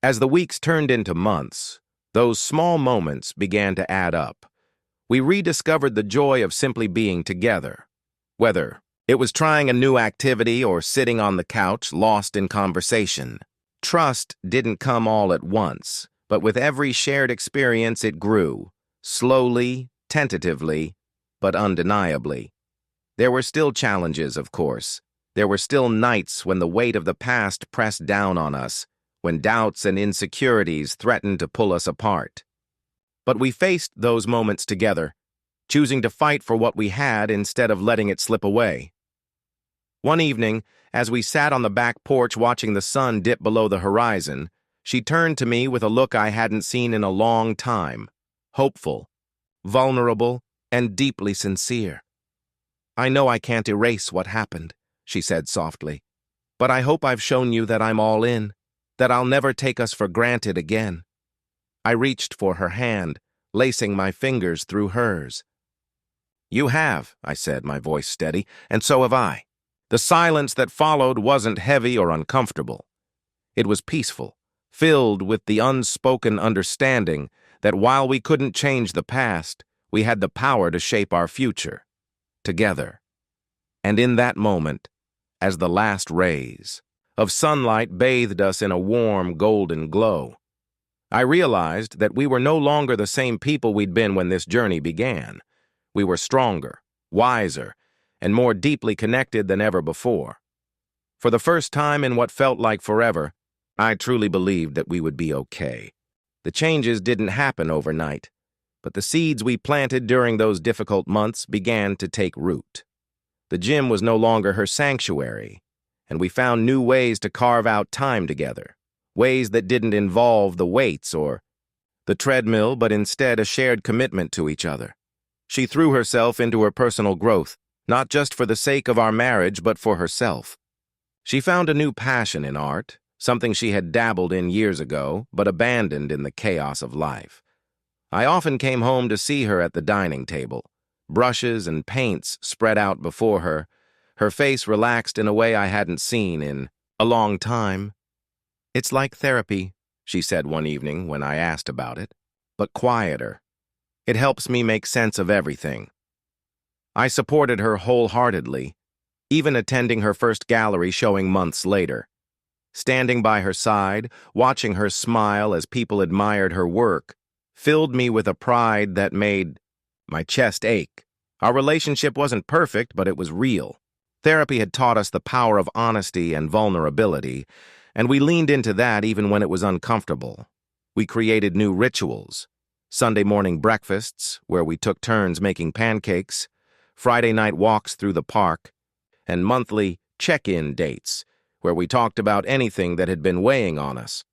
As the weeks turned into months, those small moments began to add up. We rediscovered the joy of simply being together. Whether it was trying a new activity or sitting on the couch, lost in conversation. Trust didn't come all at once, but with every shared experience it grew, slowly, tentatively, but undeniably. There were still challenges, of course. There were still nights when the weight of the past pressed down on us, when doubts and insecurities threatened to pull us apart. But we faced those moments together, choosing to fight for what we had instead of letting it slip away. One evening, as we sat on the back porch watching the sun dip below the horizon, she turned to me with a look I hadn't seen in a long time, hopeful, vulnerable, and deeply sincere. "I know I can't erase what happened," she said softly, "but I hope I've shown you that I'm all in, that I'll never take us for granted again." I reached for her hand, lacing my fingers through hers. "You have," I said, my voice steady, "and so have I." The silence that followed wasn't heavy or uncomfortable. It was peaceful, filled with the unspoken understanding that while we couldn't change the past, we had the power to shape our future, together. And in that moment, as the last rays of sunlight bathed us in a warm, golden glow, I realized that we were no longer the same people we'd been when this journey began. We were stronger, wiser, and more deeply connected than ever before. For the first time in what felt like forever, I truly believed that we would be okay. The changes didn't happen overnight, but the seeds we planted during those difficult months began to take root. The gym was no longer her sanctuary, and we found new ways to carve out time together, ways that didn't involve the weights or the treadmill, but instead a shared commitment to each other. She threw herself into her personal growth, not just for the sake of our marriage, but for herself. She found a new passion in art, something she had dabbled in years ago, but abandoned in the chaos of life. I often came home to see her at the dining table, brushes and paints spread out before her, her face relaxed in a way I hadn't seen in a long time. "It's like therapy," she said one evening when I asked about it, "but quieter. It helps me make sense of everything." I supported her wholeheartedly, even attending her first gallery showing months later. Standing by her side, watching her smile as people admired her work, filled me with a pride that made my chest ache. Our relationship wasn't perfect, but it was real. Therapy had taught us the power of honesty and vulnerability, and we leaned into that even when it was uncomfortable. We created new rituals: Sunday morning breakfasts, where we took turns making pancakes, Friday night walks through the park, and monthly check-in dates, where we talked about anything that had been weighing on us.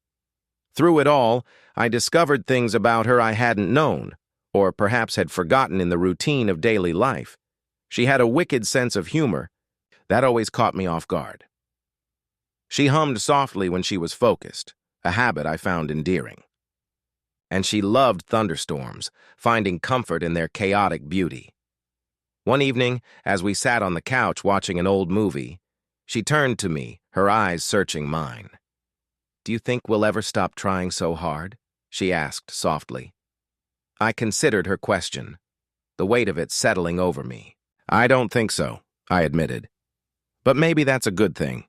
Through it all, I discovered things about her I hadn't known, or perhaps had forgotten in the routine of daily life. She had a wicked sense of humor. That always caught me off guard. She hummed softly when she was focused, a habit I found endearing. And she loved thunderstorms, finding comfort in their chaotic beauty. One evening, as we sat on the couch watching an old movie, she turned to me, her eyes searching mine. "Do you think we'll ever stop trying so hard?" she asked softly. I considered her question, the weight of it settling over me. "I don't think so," I admitted. "But maybe that's a good thing.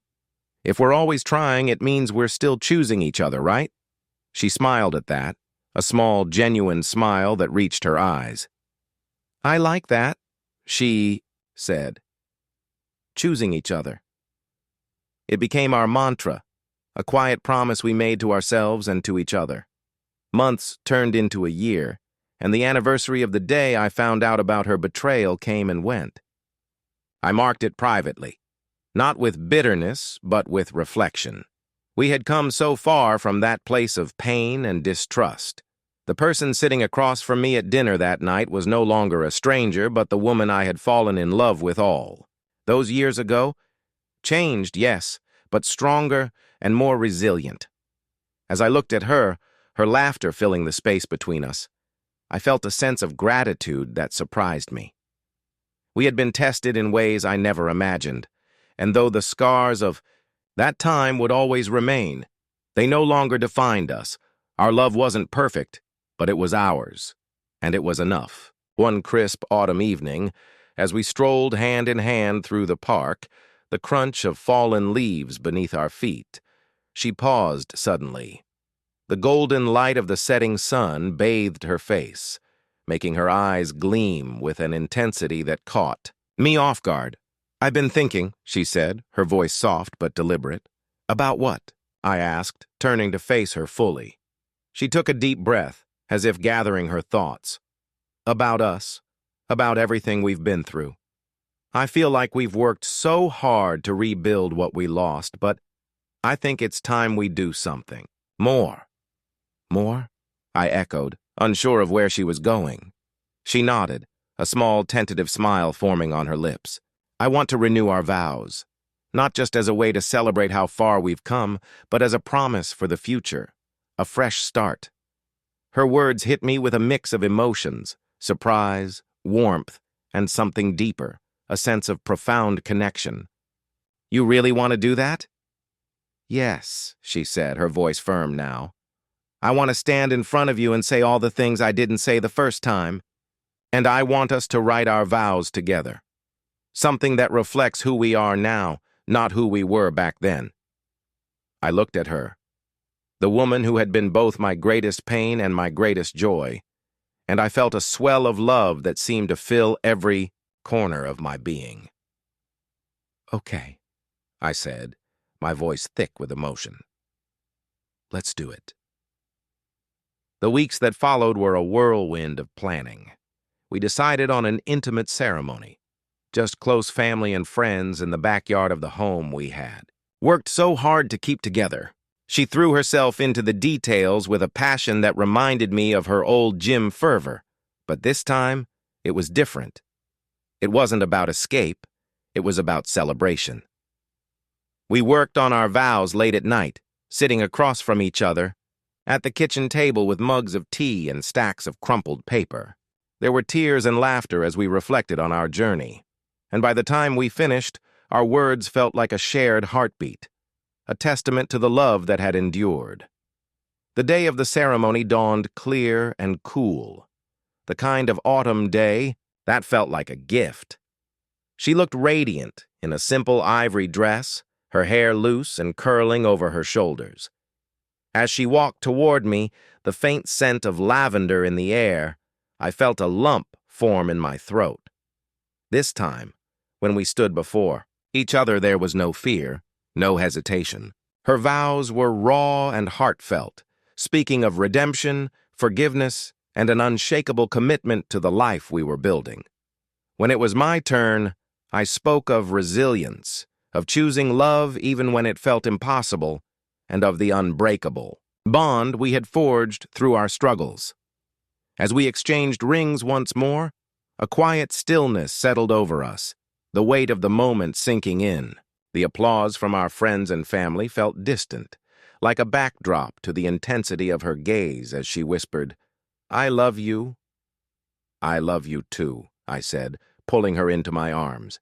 If we're always trying, it means we're still choosing each other, right?" She smiled at that, a small, genuine smile that reached her eyes. "I like that," she said. Choosing each other. It became our mantra, a quiet promise we made to ourselves and to each other. Months turned into a year, and the anniversary of the day I found out about her betrayal came and went. I marked it privately, not with bitterness, but with reflection. We had come so far from that place of pain and distrust. The person sitting across from me at dinner that night was no longer a stranger, but the woman I had fallen in love with all. Those years ago, changed, yes, but stronger and more resilient. As I looked at her, her laughter filling the space between us, I felt a sense of gratitude that surprised me. We had been tested in ways I never imagined, and though the scars of that time would always remain, they no longer defined us. Our love wasn't perfect, but it was ours, and it was enough. One crisp autumn evening, as we strolled hand in hand through the park, the crunch of fallen leaves beneath our feet, she paused suddenly. The golden light of the setting sun bathed her face, making her eyes gleam with an intensity that caught me off guard. "I've been thinking," she said, her voice soft but deliberate. "About what?" I asked, turning to face her fully. She took a deep breath, as if gathering her thoughts. "About us, about everything we've been through. I feel like we've worked so hard to rebuild what we lost, but I think it's time we do something. More." "More?" I echoed, unsure of where she was going. She nodded, a small tentative smile forming on her lips. "I want to renew our vows, not just as a way to celebrate how far we've come, but as a promise for the future, a fresh start." Her words hit me with a mix of emotions, surprise, warmth, and something deeper, a sense of profound connection. "You really want to do that?" "Yes," she said, her voice firm now. "I want to stand in front of you and say all the things I didn't say the first time. And I want us to write our vows together. Something that reflects who we are now, not who we were back then." I looked at her, the woman who had been both my greatest pain and my greatest joy, and I felt a swell of love that seemed to fill every corner of my being. "Okay," I said, my voice thick with emotion. "Let's do it." The weeks that followed were a whirlwind of planning. We decided on an intimate ceremony, just close family and friends in the backyard of the home we had. Worked so hard to keep together. She threw herself into the details with a passion that reminded me of her old gym fervor, but this time it was different. It wasn't about escape, it was about celebration. We worked on our vows late at night, sitting across from each other, at the kitchen table with mugs of tea and stacks of crumpled paper. There were tears and laughter as we reflected on our journey, and by the time we finished, our words felt like a shared heartbeat, a testament to the love that had endured. The day of the ceremony dawned clear and cool, the kind of autumn day that felt like a gift. She looked radiant in a simple ivory dress, her hair loose and curling over her shoulders. As she walked toward me, the faint scent of lavender in the air, I felt a lump form in my throat. This time, when we stood before each other, there was no fear, no hesitation. Her vows were raw and heartfelt, speaking of redemption, forgiveness, and an unshakable commitment to the life we were building. When it was my turn, I spoke of resilience, of choosing love even when it felt impossible, and of the unbreakable bond we had forged through our struggles. As we exchanged rings once more, a quiet stillness settled over us, the weight of the moment sinking in. The applause from our friends and family felt distant, like a backdrop to the intensity of her gaze as she whispered, "I love you." "I love you too," I said, pulling her into my arms.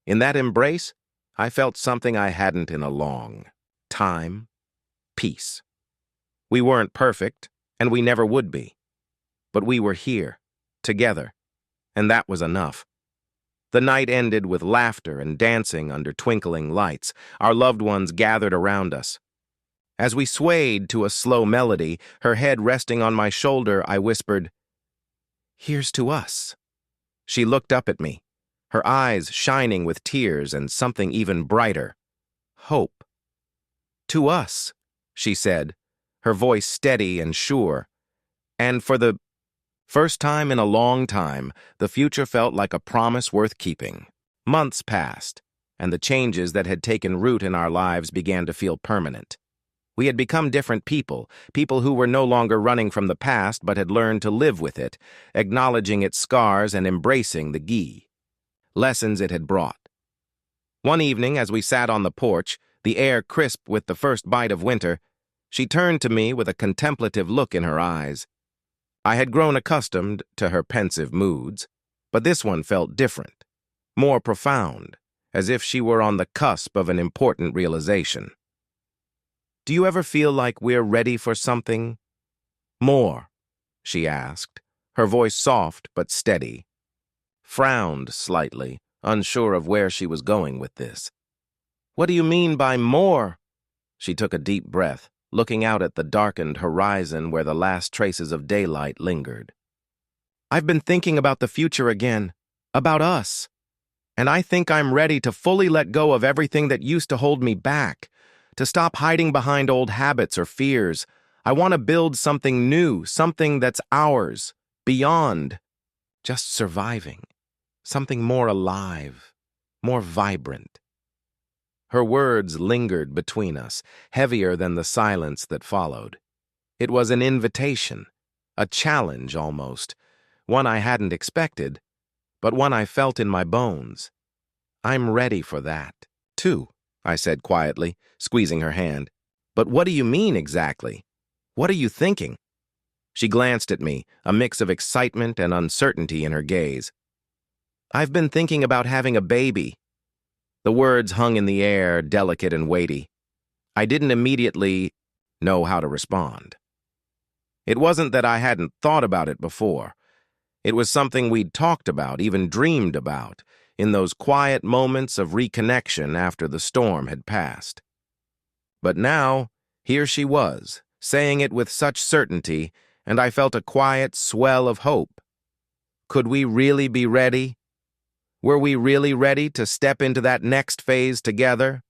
In that embrace, I felt something I hadn't in a long time: peace. We weren't perfect, and we never would be. But we were here, together, and that was enough. The night ended with laughter and dancing under twinkling lights. Our loved ones gathered around us. As we swayed to a slow melody, her head resting on my shoulder, I whispered, "Here's to us." She looked up at me, her eyes shining with tears and something even brighter: hope. "To us," she said, her voice steady and sure. And for the first time in a long time, the future felt like a promise worth keeping. Months passed, and the changes that had taken root in our lives began to feel permanent. We had become different people, people who were no longer running from the past but had learned to live with it, acknowledging its scars and embracing the lessons it had brought. One evening, as we sat on the porch, the air crisp with the first bite of winter, she turned to me with a contemplative look in her eyes. I had grown accustomed to her pensive moods, but this one felt different, more profound, as if she were on the cusp of an important realization. "Do you ever feel like we're ready for something more?" she asked, her voice soft but steady. Frowned slightly, unsure of where she was going with this. "What do you mean by more?" She took a deep breath, looking out at the darkened horizon where the last traces of daylight lingered. "I've been thinking about the future again, about us, and I think I'm ready to fully let go of everything that used to hold me back, to stop hiding behind old habits or fears. I want to build something new, something that's ours, beyond just surviving, something more alive, more vibrant." Her words lingered between us, heavier than the silence that followed. It was an invitation, a challenge almost, one I hadn't expected, but one I felt in my bones. "I'm ready for that, too," I said quietly, squeezing her hand. "But what do you mean exactly? What are you thinking?" She glanced at me, a mix of excitement and uncertainty in her gaze. "I've been thinking about having a baby." The words hung in the air, delicate and weighty. I didn't immediately know how to respond. It wasn't that I hadn't thought about it before. It was something we'd talked about, even dreamed about, in those quiet moments of reconnection after the storm had passed. But now, here she was, saying it with such certainty, and I felt a quiet swell of hope. Could we really be ready? Were we really ready to step into that next phase together?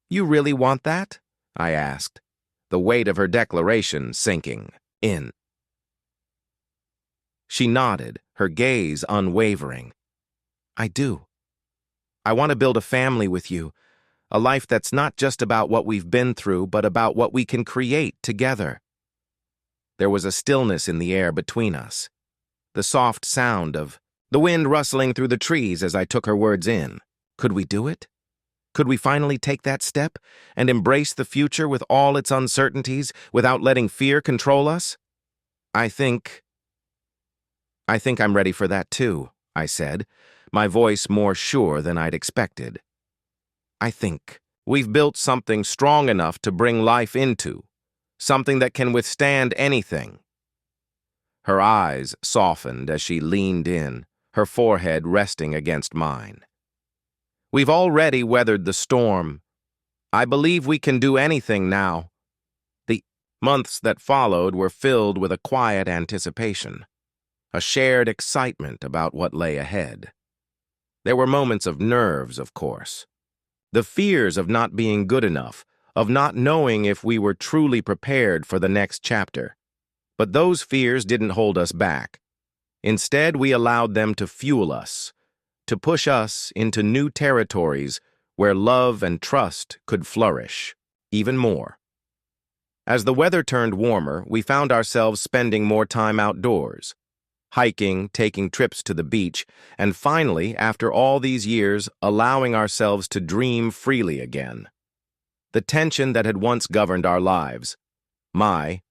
"You really want that?" I asked, the weight of her declaration sinking in. She nodded, her gaze unwavering. "I do. I want to build a family with you, a life that's not just about what we've been through, but about what we can create together." There was a stillness in the air between us, the soft sound of the wind rustling through the trees as I took her words in. Could we do it? Could we finally take that step and embrace the future with all its uncertainties without letting fear control us? I think I'm ready for that too," I said, my voice more sure than I'd expected. "I think we've built something strong enough to bring life into, something that can withstand anything." Her eyes softened as she leaned in, her forehead resting against mine. "We've already weathered the storm. I believe we can do anything now." The months that followed were filled with a quiet anticipation, a shared excitement about what lay ahead. There were moments of nerves, of course. The fears of not being good enough, of not knowing if we were truly prepared for the next chapter. But those fears didn't hold us back. Instead, we allowed them to fuel us, to push us into new territories where love and trust could flourish, even more. As the weather turned warmer, we found ourselves spending more time outdoors, hiking, taking trips to the beach, and finally, after all these years, allowing ourselves to dream freely again. The tension that had once governed our lives, my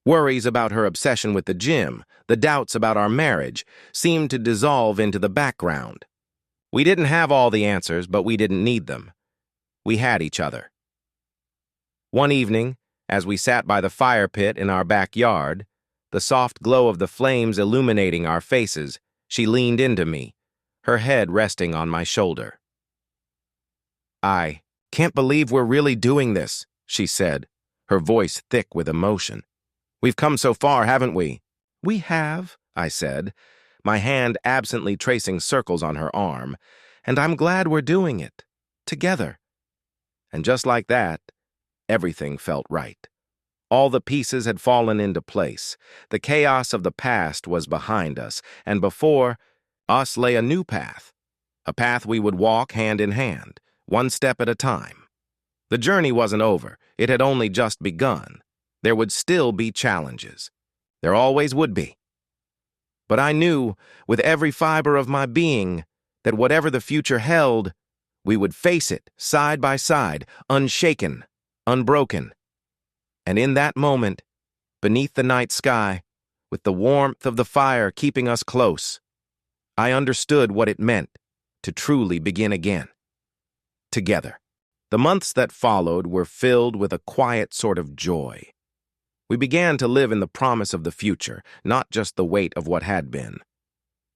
worries about her obsession with the gym, the doubts about our marriage, seemed to dissolve into the background. We didn't have all the answers, but we didn't need them. We had each other. One evening, as we sat by the fire pit in our backyard, the soft glow of the flames illuminating our faces, she leaned into me, her head resting on my shoulder. "I can't believe we're really doing this," she said, her voice thick with emotion. "We've come so far, haven't we?" "We have," I said, my hand absently tracing circles on her arm, "and I'm glad we're doing it, together." And just like that, everything felt right. All the pieces had fallen into place. The chaos of the past was behind us, and before us lay a new path, a path we would walk hand in hand, one step at a time. The journey wasn't over. It had only just begun. There would still be challenges. There always would be. But I knew, with every fiber of my being, that whatever the future held, we would face it side by side, unshaken, unbroken. And in that moment, beneath the night sky, with the warmth of the fire keeping us close, I understood what it meant to truly begin again. Together. The months that followed were filled with a quiet sort of joy. We began to live in the promise of the future, not just the weight of what had been.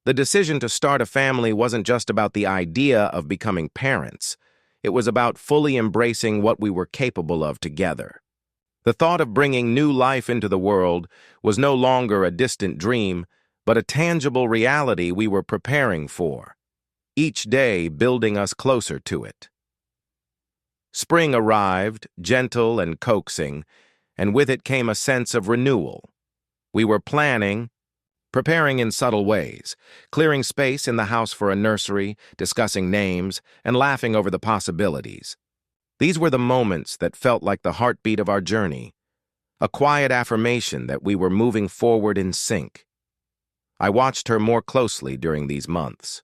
The decision to start a family wasn't just about the idea of becoming parents. It was about fully embracing what we were capable of together. The thought of bringing new life into the world was no longer a distant dream, but a tangible reality we were preparing for, each day building us closer to it. Spring arrived, gentle and coaxing, and with it came a sense of renewal. We were preparing in subtle ways, clearing space in the house for a nursery, discussing names, and laughing over the possibilities. These were the moments that felt like the heartbeat of our journey, a quiet affirmation that we were moving forward in sync. I watched her more closely during these months.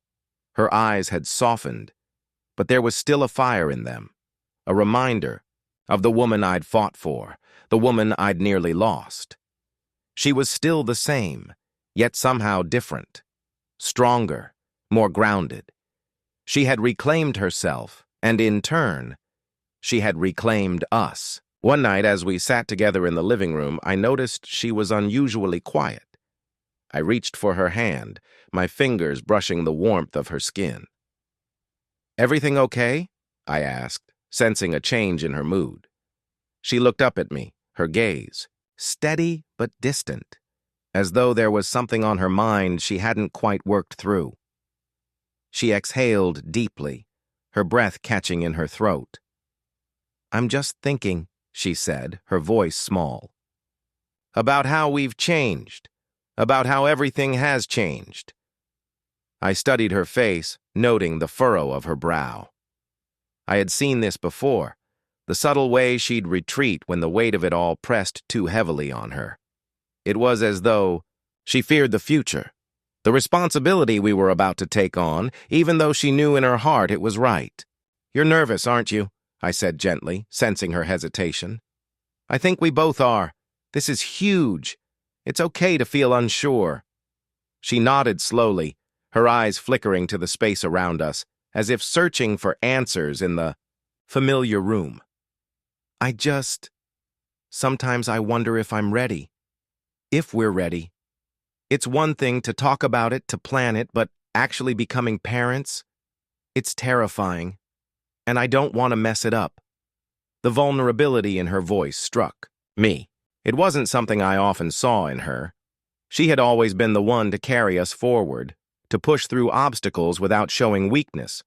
Her eyes had softened, but there was still a fire in them, a reminder of the woman I'd fought for, the woman I'd nearly lost. She was still the same, yet somehow different, stronger, more grounded. She had reclaimed herself, and in turn, she had reclaimed us. One night, as we sat together in the living room, I noticed she was unusually quiet. I reached for her hand, my fingers brushing the warmth of her skin. "Everything okay?" I asked, sensing a change in her mood. She looked up at me, her gaze steady but distant, as though there was something on her mind she hadn't quite worked through. She exhaled deeply, her breath catching in her throat. "I'm just thinking," she said, her voice small, "about how we've changed, about how everything has changed." I studied her face, noting the furrow of her brow. I had seen this before, the subtle way she'd retreat when the weight of it all pressed too heavily on her. It was as though she feared the future, the responsibility we were about to take on, even though she knew in her heart it was right. "You're nervous, aren't you?" I said gently, sensing her hesitation. "I think we both are. This is huge. It's okay to feel unsure." She nodded slowly, her eyes flickering to the space around us, as if searching for answers in the familiar room. Sometimes I wonder if I'm ready. If we're ready. It's one thing to talk about it, to plan it, but actually becoming parents? It's terrifying. And I don't want to mess it up." The vulnerability in her voice struck me. It wasn't something I often saw in her. She had always been the one to carry us forward, to push through obstacles without showing weakness.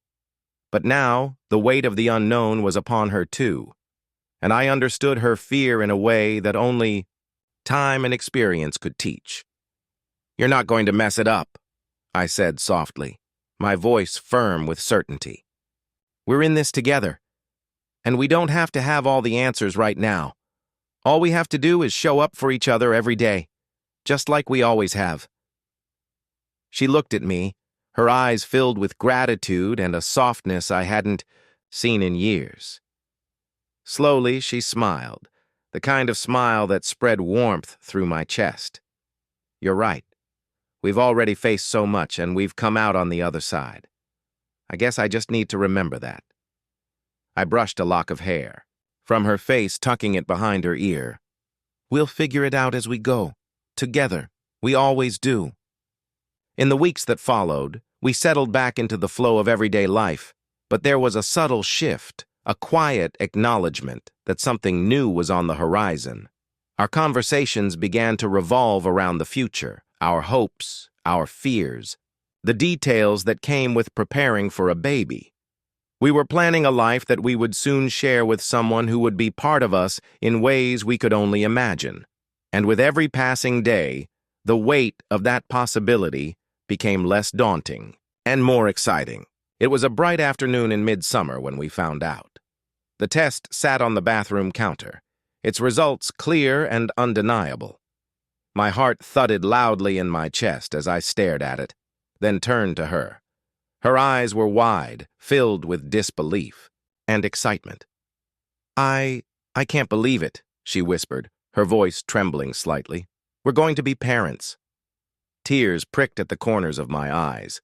But now, the weight of the unknown was upon her too, and I understood her fear in a way that only time and experience could teach. "You're not going to mess it up," I said softly, my voice firm with certainty. "We're in this together, and we don't have to have all the answers right now. All we have to do is show up for each other every day, just like we always have." She looked at me, her eyes filled with gratitude and a softness I hadn't seen in years. Slowly, she smiled, the kind of smile that spread warmth through my chest. "You're right. We've already faced so much, and we've come out on the other side. I guess I just need to remember that." I brushed a lock of hair from her face, tucking it behind her ear. "We'll figure it out as we go. Together. We always do." In the weeks that followed, we settled back into the flow of everyday life, but there was a subtle shift, a quiet acknowledgement that something new was on the horizon. Our conversations began to revolve around the future, our hopes, our fears, the details that came with preparing for a baby. We were planning a life that we would soon share with someone who would be part of us in ways we could only imagine. And with every passing day, the weight of that possibility became less daunting and more exciting. It was a bright afternoon in midsummer when we found out. The test sat on the bathroom counter, its results clear and undeniable. My heart thudded loudly in my chest as I stared at it, then turned to her. Her eyes were wide, filled with disbelief and excitement. I can't believe it," she whispered, her voice trembling slightly. "We're going to be parents." Tears pricked at the corners of my eyes.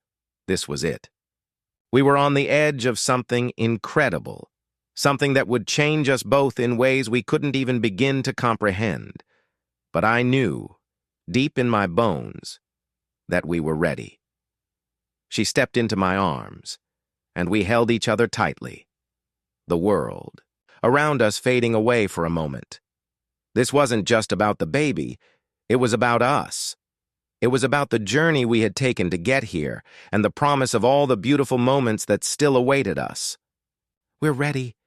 This was it. We were on the edge of something incredible, something that would change us both in ways we couldn't even begin to comprehend. But I knew, deep in my bones, that we were ready. She stepped into my arms, and we held each other tightly. The world around us fading away for a moment. This wasn't just about the baby, it was about us. It was about the journey we had taken to get here, and the promise of all the beautiful moments that still awaited us. "We're ready,"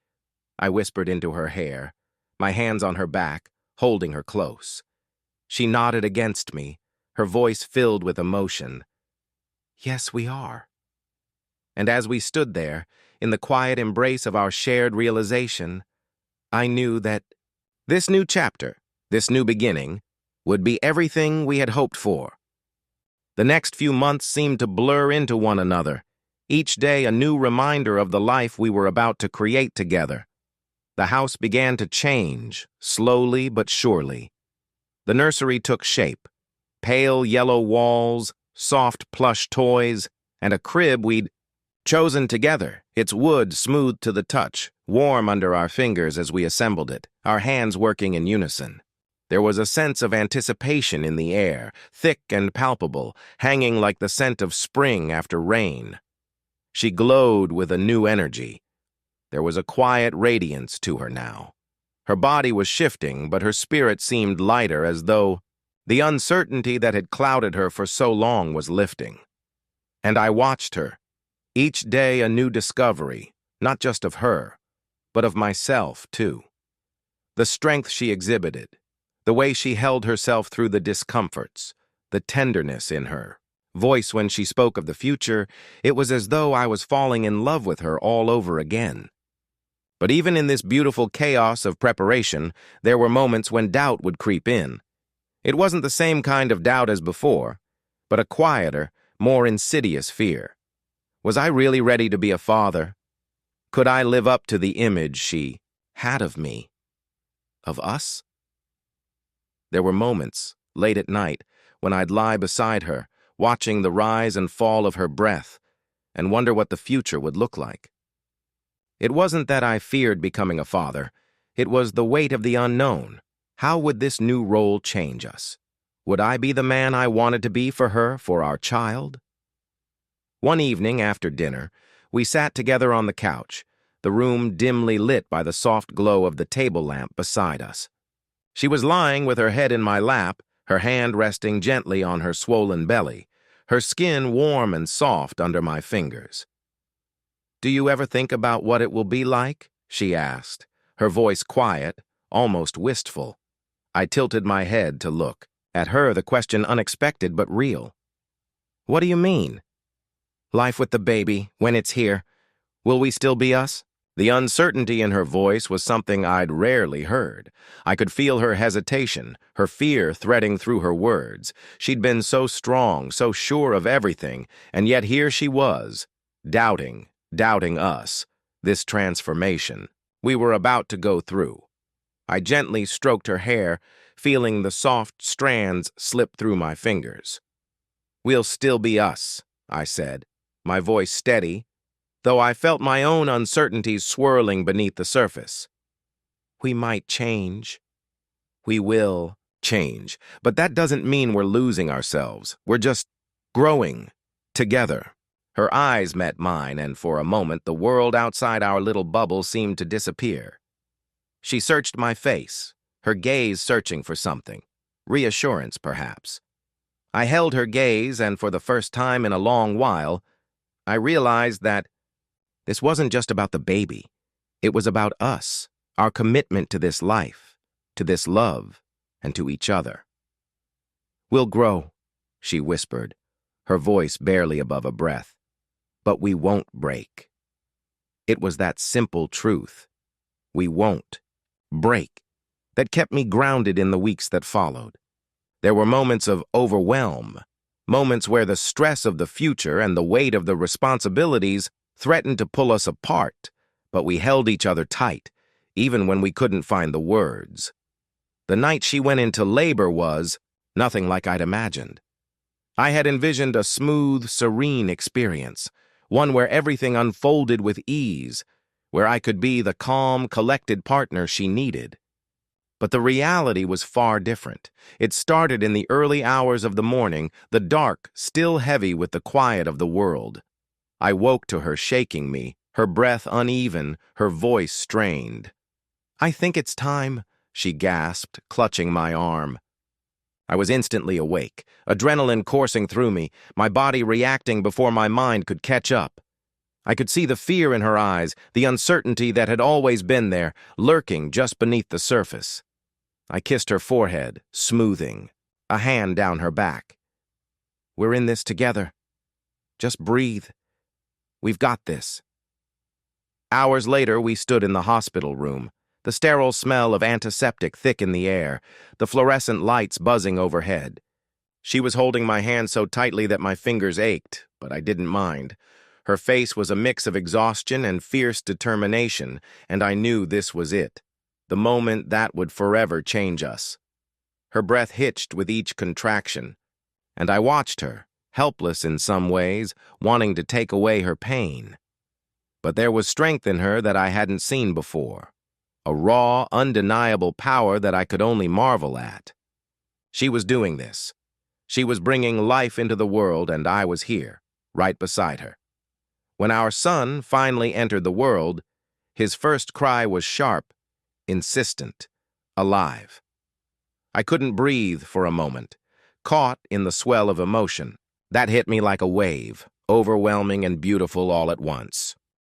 I whispered into her hair, my hands on her back, holding her close. She nodded against me, her voice filled with emotion. "Yes, we are." And as we stood there, in the quiet embrace of our shared realization, I knew that this new chapter, this new beginning, would be everything we had hoped for. The next few months seemed to blur into one another, each day a new reminder of the life we were about to create together. The house began to change, slowly but surely. The nursery took shape, pale yellow walls, soft plush toys, and a crib we'd chosen together, its wood smooth to the touch, warm under our fingers as we assembled it, our hands working in unison. There was a sense of anticipation in the air, thick and palpable, hanging like the scent of spring after rain. She glowed with a new energy. There was a quiet radiance to her now. Her body was shifting, but her spirit seemed lighter, as though the uncertainty that had clouded her for so long was lifting. And I watched her, each day a new discovery, not just of her, but of myself, too. The strength she exhibited, the way she held herself through the discomforts, the tenderness in her voice when she spoke of the future, it was as though I was falling in love with her all over again. But even in this beautiful chaos of preparation, there were moments when doubt would creep in. It wasn't the same kind of doubt as before, but a quieter, more insidious fear. Was I really ready to be a father? Could I live up to the image she had of me? Of us? There were moments, late at night, when I'd lie beside her, watching the rise and fall of her breath, and wonder what the future would look like. It wasn't that I feared becoming a father. It was the weight of the unknown. How would this new role change us? Would I be the man I wanted to be for her, for our child? One evening after dinner, we sat together on the couch, the room dimly lit by the soft glow of the table lamp beside us. She was lying with her head in my lap, her hand resting gently on her swollen belly, her skin warm and soft under my fingers. "Do you ever think about what it will be like?" she asked, her voice quiet, almost wistful. I tilted my head to look. At her, the question unexpected but real. "What do you mean?" "Life with the baby, when it's here. Will we still be us?" The uncertainty in her voice was something I'd rarely heard. I could feel her hesitation, her fear threading through her words. She'd been so strong, so sure of everything, and yet here she was, doubting us, this transformation we were about to go through. I gently stroked her hair, feeling the soft strands slip through my fingers. "We'll still be us," I said, my voice steady, though I felt my own uncertainties swirling beneath the surface. "We might change. We will change. But that doesn't mean we're losing ourselves. We're just growing together." Her eyes met mine, and for a moment the world outside our little bubble seemed to disappear. She searched my face, her gaze searching for something. Reassurance, perhaps. I held her gaze, and for the first time in a long while, I realized that this wasn't just about the baby. It was about us, our commitment to this life, to this love, and to each other. "We'll grow," she whispered, her voice barely above a breath. "But we won't break." It was that simple truth. We won't break that kept me grounded in the weeks that followed. There were moments of overwhelm, moments where the stress of the future and the weight of the responsibilities threatened to pull us apart, but we held each other tight, even when we couldn't find the words. The night she went into labor was nothing like I'd imagined. I had envisioned a smooth, serene experience, one where everything unfolded with ease, where I could be the calm, collected partner she needed. But the reality was far different. It started in the early hours of the morning, the dark still heavy with the quiet of the world. I woke to her shaking me, her breath uneven, her voice strained. "I think it's time," she gasped, clutching my arm. I was instantly awake, adrenaline coursing through me, my body reacting before my mind could catch up. I could see the fear in her eyes, the uncertainty that had always been there, lurking just beneath the surface. I kissed her forehead, smoothing, a hand down her back. "We're in this together. Just breathe. We've got this." Hours later, we stood in the hospital room, the sterile smell of antiseptic thick in the air, the fluorescent lights buzzing overhead. She was holding my hand so tightly that my fingers ached, but I didn't mind. Her face was a mix of exhaustion and fierce determination, and I knew this was it, the moment that would forever change us. Her breath hitched with each contraction, and I watched her, helpless in some ways, wanting to take away her pain. But there was strength in her that I hadn't seen before, a raw, undeniable power that I could only marvel at. She was doing this. She was bringing life into the world, and I was here, right beside her. When our son finally entered the world, his first cry was sharp, insistent, alive. I couldn't breathe for a moment, caught in the swell of emotion. That hit me like a wave, overwhelming and beautiful all at once.